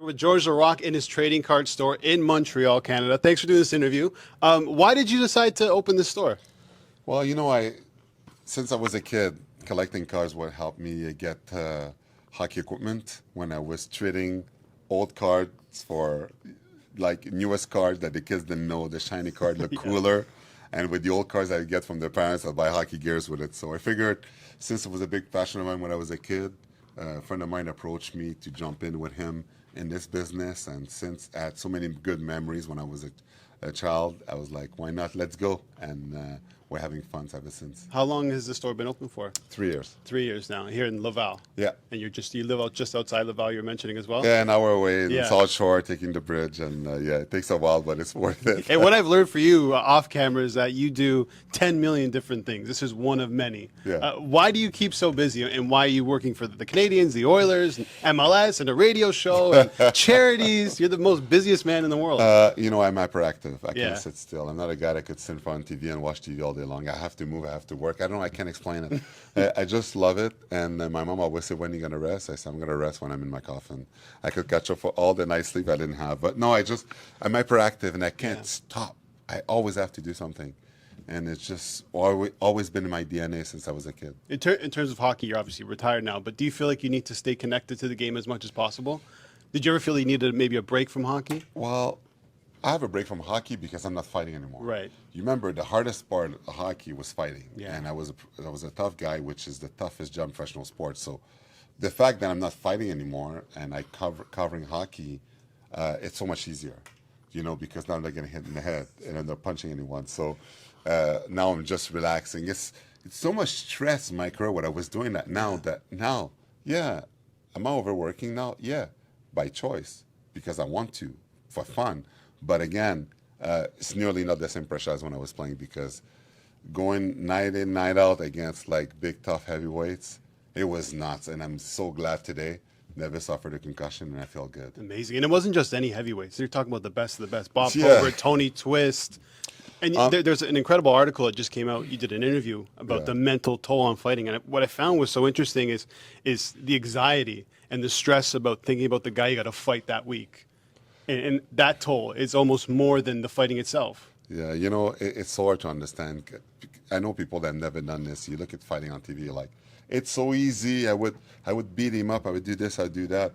With Georges Laraque in his trading card store in Montreal, Canada. Thanks for doing this interview. Why did you decide to open this store? Well, since I was a kid, collecting cards would help me get hockey equipment when I was trading old cards for like newest cards that the kids didn't know. The shiny card looked cooler. And with the old cards I get from their parents, I'd buy hockey gears with it. So I figured since it was a big passion of mine when I was a kid, a friend of mine approached me to jump in with him in this business, and since I had so many good memories when I was a child, I was like, why not? Let's go. And we're having fun ever since. How long has the store been open for? 3 years. 3 years now, here in Laval. Yeah. And you live out just outside Laval, you're mentioning as well? Yeah, an hour away in South Shore, taking the bridge, and it takes a while, but it's worth it. And what I've learned for you off camera is that you do 10 million different things. This is one of many. Yeah. Why do you keep so busy, and why are you working for the Canadians, the Oilers, and MLS, and a radio show, and charities? You're the most busiest man in the world. I'm hyperactive. I can't sit still. I'm not a guy that could sit in front of TV and watch TV all day long. I have to move. I have to work. I don't know. I can't explain it. I just love it. And my mom always said, when are you going to rest? I said, I'm going to rest when I'm in my coffin. I could catch up for all the night sleep I didn't have. But no, I'm hyperactive and I can't stop. I always have to do something. And it's just always been in my DNA since I was a kid. In terms of hockey, you're obviously retired now, but do you feel like you need to stay connected to the game as much as possible? Did you ever feel you needed maybe a break from hockey? Well, I have a break from hockey because I'm not fighting anymore. Right. You remember the hardest part of hockey was fighting. Yeah. And I was a tough guy, which is the toughest job in professional sports. So the fact that I'm not fighting anymore and I covering hockey, it's so much easier, because now I'm not getting hit in the head and I'm not punching anyone. So now I'm just relaxing. It's so much stress in my career what I was doing that now. Am I overworking now? Yeah, by choice, because I want to, for fun. But again, it's nearly not the same pressure as when I was playing, because going night in, night out against like big, tough heavyweights, it was nuts. And I'm so glad today never suffered a concussion, and I feel good. Amazing. And it wasn't just any heavyweights. You're talking about the best of the best. Bob Probert, Tony Twist. And there's an incredible article that just came out. You did an interview about the mental toll on fighting. And what I found was so interesting is the anxiety and the stress about thinking about the guy you got to fight that week. And that toll is almost more than the fighting itself. Yeah, it's so hard to understand. I know people that have never done this. You look at fighting on TV, you're like, it's so easy. I would beat him up. I would do this. I'd do that.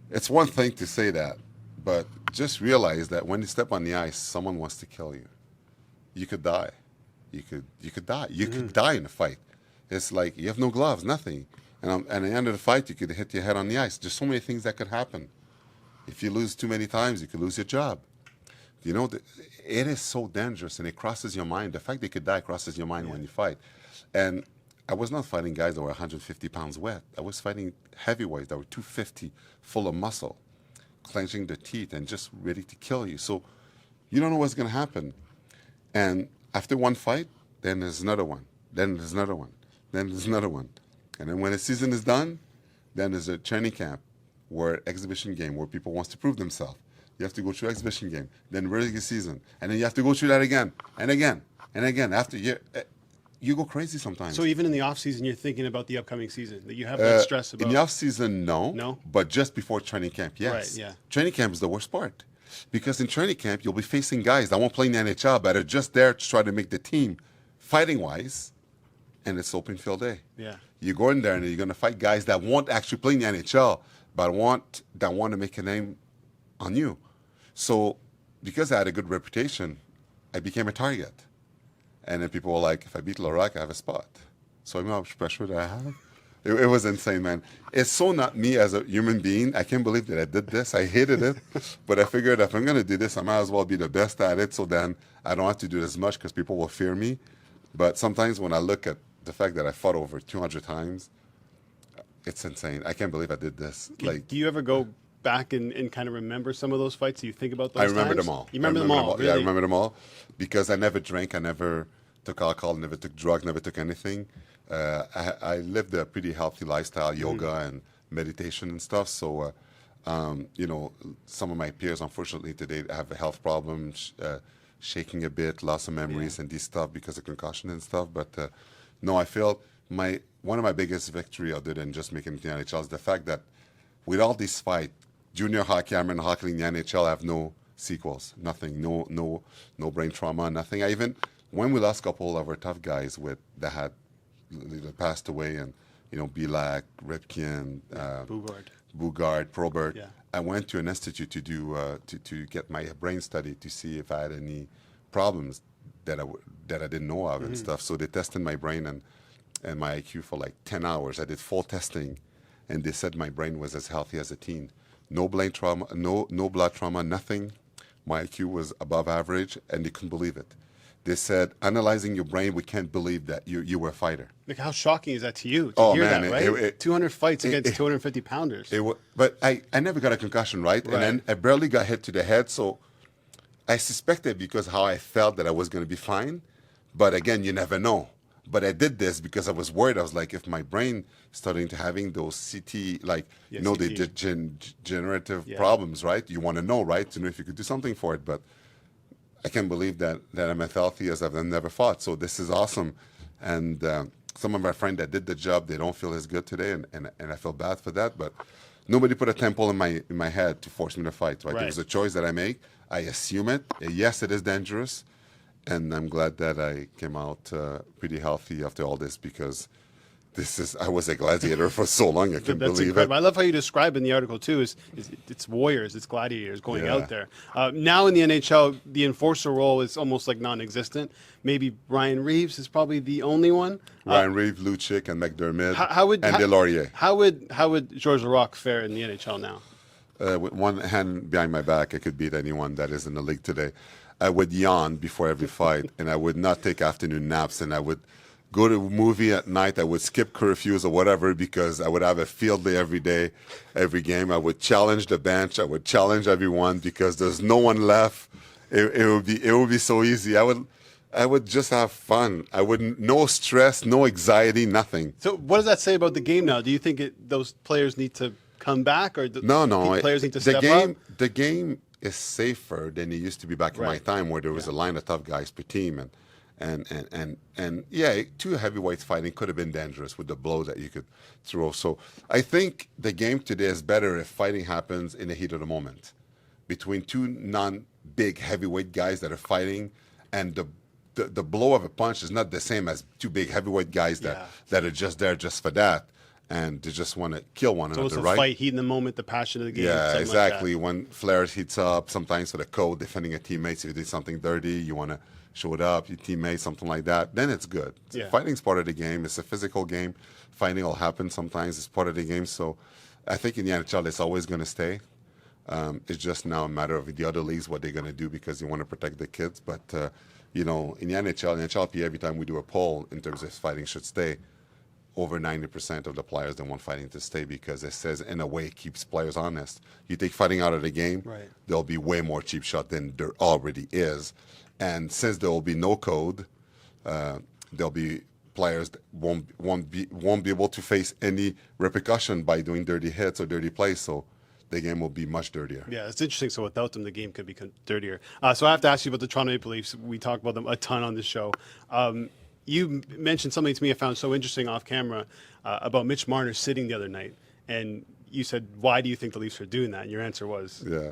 It's one thing to say that, but just realize that when you step on the ice, someone wants to kill you. You could die. You could die. You could die in a fight. It's like you have no gloves, nothing. And at the end of the fight, you could hit your head on the ice. There's so many things that could happen. If you lose too many times, you could lose your job. It is so dangerous, and it crosses your mind. The fact they could die crosses your mind when you fight. And I was not fighting guys that were 150 pounds wet. I was fighting heavyweights that were 250, full of muscle, clenching their teeth and just ready to kill you. So you don't know what's going to happen. And after one fight, then there's another one. Then there's another one. Then there's another one. And then when the season is done, then there's a training camp, where exhibition game, where people wants to prove themselves. You have to go through exhibition game, then regular season, and then you have to go through that again and again and again. After you go crazy sometimes. So even in the off season, you're thinking about the upcoming season, that you have that stress about. In the off season, no. But just before training camp, yes. Right, yeah. Training camp is the worst part, because in training camp you'll be facing guys that won't play in the NHL, but are just there to try to make the team, fighting wise, and it's open field day. Yeah. You go in there and you're going to fight guys that won't actually play in the NHL, but want to make a name on you. So because I had a good reputation, I became a target. And then people were like, if I beat Laraque, I have a spot. So you know how much pressure that I have? It was insane, man. It's so not me as a human being. I can't believe that I did this. I hated it. But I figured if I'm going to do this, I might as well be the best at it, so then I don't have to do it as much because people will fear me. But sometimes when I look at the fact that I fought over 200 times, it's insane. I can't believe I did this. Do you ever go back and kind of remember some of those fights? Do you think about those times? I remember them all. You remember them all? Really? Yeah, I remember them all, because I never drank, I never took alcohol, never took drugs, never took anything. I lived a pretty healthy lifestyle, yoga and meditation and stuff. So, some of my peers, unfortunately, today have a health problem, shaking a bit, loss of memories and this stuff because of concussion and stuff. But no, I feel one of my biggest victory other than just making it to the NHL is the fact that with all these fights, junior hockey, I remember hockey in the NHL, I have no sequels, nothing, no brain trauma, nothing. I even, when we lost a couple of our tough guys that passed away, and Belak, Ripken, Bugard, Probert, I went to an institute to do to get my brain study to see if I had any problems that I didn't know of and stuff. So they tested my brain and my IQ for like 10 hours. I did full testing, and they said my brain was as healthy as a teen. No brain trauma, no blood trauma, nothing. My IQ was above average, and they couldn't believe it. They said, analyzing your brain, we can't believe that you were a fighter. Like, how shocking is that to you to hear man, that, right? 200 fights against 250 pounders. But I never got a concussion, right? And then I barely got hit to the head, so I suspected because how I felt that I was going to be fine. But again, you never know. But I did this because I was worried. I was like, if my brain starting to having those CT, like, CT. the degenerative problems, right? You want to know, right? To know if you could do something for it. But I can't believe that I'm as healthy as I've never fought. So this is awesome. And some of my friends that did the job, they don't feel as good today, and I feel bad for that. But nobody put a temple in my head to force me to fight. Right? It was a choice that I make. I assume it. Yes, it is dangerous. And I'm glad that I came out pretty healthy after all this, because I was a gladiator for so long. I can't believe incredible. it. I love how you describe in the article too. It's warriors, it's gladiators going out there. Now in the NHL, the enforcer role is almost like non-existent. Maybe Ryan Reeves is probably the only one. Ryan Reeves, Lucic, and McDermott, and Delorier. How would Georges Laraque fare in the NHL now? With one hand behind my back, I could beat anyone that is in the league today. I would yawn before every fight, and I would not take afternoon naps, and I would go to a movie at night. I would skip curfews or whatever, because I would have a field day every day, every game. I would challenge the bench. I would challenge everyone, because there's no one left. It would be so easy. I would just have fun. No stress, no anxiety, nothing. So what does that say about the game now? Do you think those players need to come back, or players need to step up? The game is safer than it used to be back in my time, where there was a line of tough guys per team, and two heavyweights fighting could have been dangerous with the blows that you could throw. So I think the game today is better if fighting happens in the heat of the moment between two non-big heavyweight guys that are fighting, and the blow of a punch is not the same as two big heavyweight guys that are just there just for that. And they just want to kill one another, right? So it's a fight, heat in the moment, the passion of the game. Yeah, exactly. Like when flares heats up, sometimes for the code, defending a teammate, if you did something dirty, you want to show it up, your teammate, something like that, then it's good. Fighting's part of the game. It's a physical game. Fighting will happen sometimes. It's part of the game. So I think in the NHL, it's always going to stay. It's just now a matter of the other leagues, what they're going to do, because you want to protect the kids. But, in the NHL, in the NHLP, every time we do a poll in terms of fighting should stay, over 90% of the players don't want fighting to stay, because it says, in a way, it keeps players honest. You take fighting out of the game, there'll be way more cheap shot than there already is. And since there will be no code, there'll be players that won't be able to face any repercussion by doing dirty hits or dirty plays. So the game will be much dirtier. Yeah, it's interesting. So without them, the game could be dirtier. So I have to ask you about the Toronto Maple Leafs. We talk about them a ton on this show. You mentioned something to me I found so interesting off camera about Mitch Marner sitting the other night. And you said, why do you think the Leafs are doing that? And your answer was? Yeah.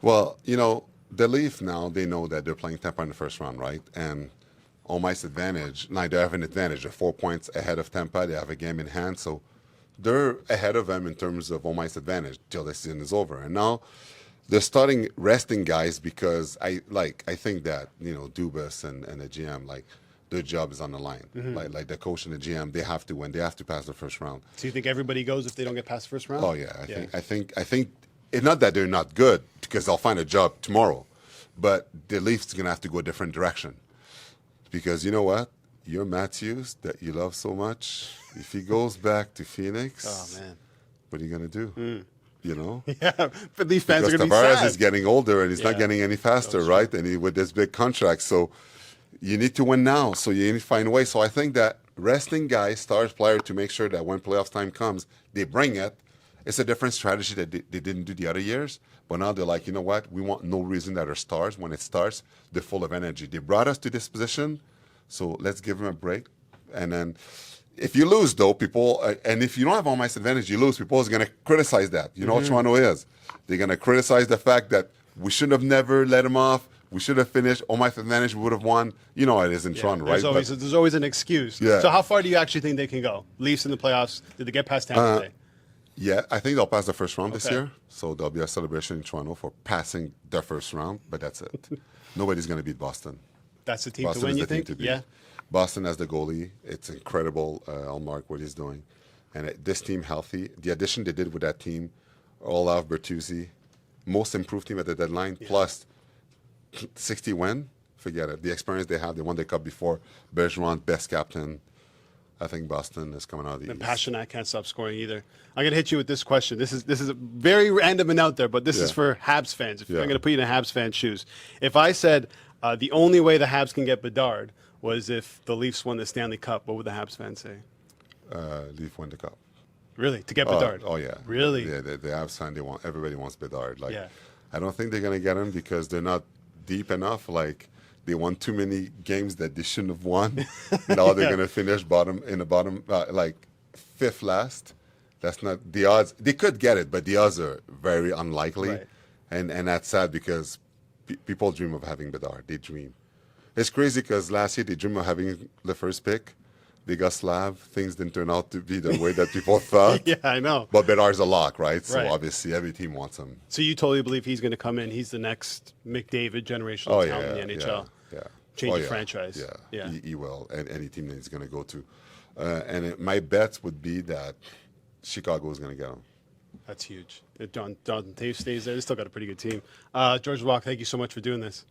Well, the Leafs now, they know that they're playing Tampa in the first round, right? And home ice advantage. Now they have an advantage. They're 4 points ahead of Tampa. They have a game in hand. So they're ahead of them in terms of home ice advantage till the season is over. And now they're starting resting guys, because I think that, Dubas and the GM, their job is on the line. Like the coach and the GM, they have to win. They have to pass the first round. So you think everybody goes if they don't get past the first round? Oh yeah, I think it's not that they're not good, because they'll find a job tomorrow, but the Leafs are gonna have to go a different direction, because you know what? Your Matthews that you love so much, if he goes back to Phoenix, oh man, what are you gonna do? Yeah, but these fans because are gonna be Tavares sad. is getting older and he's not getting any faster, right? And he with this big contract, so you need to win now. So you need to find a way. So I think that resting guys, stars player, to make sure that when playoffs time comes, they bring it. It's a different strategy that they didn't do the other years. But now they're like, you know what? We want no reason that are stars. When it starts, they're full of energy. They brought us to this position, so let's give them a break. And then If you lose, though, people, and if you don't have home ice advantage, you lose, people are going to criticize that. You know what Toronto is. They're going to criticize the fact that we should have never let him off. We should have finished. Home ice advantage, we would have won. You know how it is in Toronto, right? There's always an excuse. Yeah. So how far do you actually think they can go? Leafs in the playoffs, did they get past Tampa Bay? Yeah, I think they'll pass the first round this year. So there'll be a celebration in Toronto for passing the first round, but that's it. Nobody's going to beat Boston. That's the team Boston to win, is you the team think? to beat. Yeah. Boston as the goalie, it's incredible, Allmark, what he's doing. And this team healthy. The addition they did with that team, Olaf Bertuzzi, most improved team at the deadline, plus 60 win, forget it. The experience they have, they won the cup before. Bergeron, best captain. I think Boston is coming out of the East. And Pasternak can't stop scoring either. I'm going to hit you with this question. This is very random and out there, but this is for Habs fans. I'm going to put you in a Habs fan shoes. If I said the only way the Habs can get Bedard was if the Leafs won the Stanley Cup, what would the Habs fans say? Leaf win the cup. Really? To get Bedard? Oh yeah. Really? Yeah, the Habs fan, everybody wants Bedard. Like, yeah. I don't think they're going to get him because they're not deep enough. Like, they won too many games that they shouldn't have won. Now they're going to finish bottom, like fifth last. That's not the odds. They could get it, but the odds are very unlikely. Right. And that's sad because people dream of having Bedard. They dream. It's crazy because last year they dreamed of having the first pick. They got Slav. Things didn't turn out to be the way that people thought. Yeah, I know. But Bedard's a lock, right? So obviously every team wants him. So you totally believe he's going to come in. He's the next McDavid generational talent in the NHL. Yeah. Change the franchise. Yeah. He will. And any team that he's going to go to. My bets would be that Chicago is going to get him. That's huge. If John Taves stays there, they still got a pretty good team. Georges Laraque, thank you so much for doing this.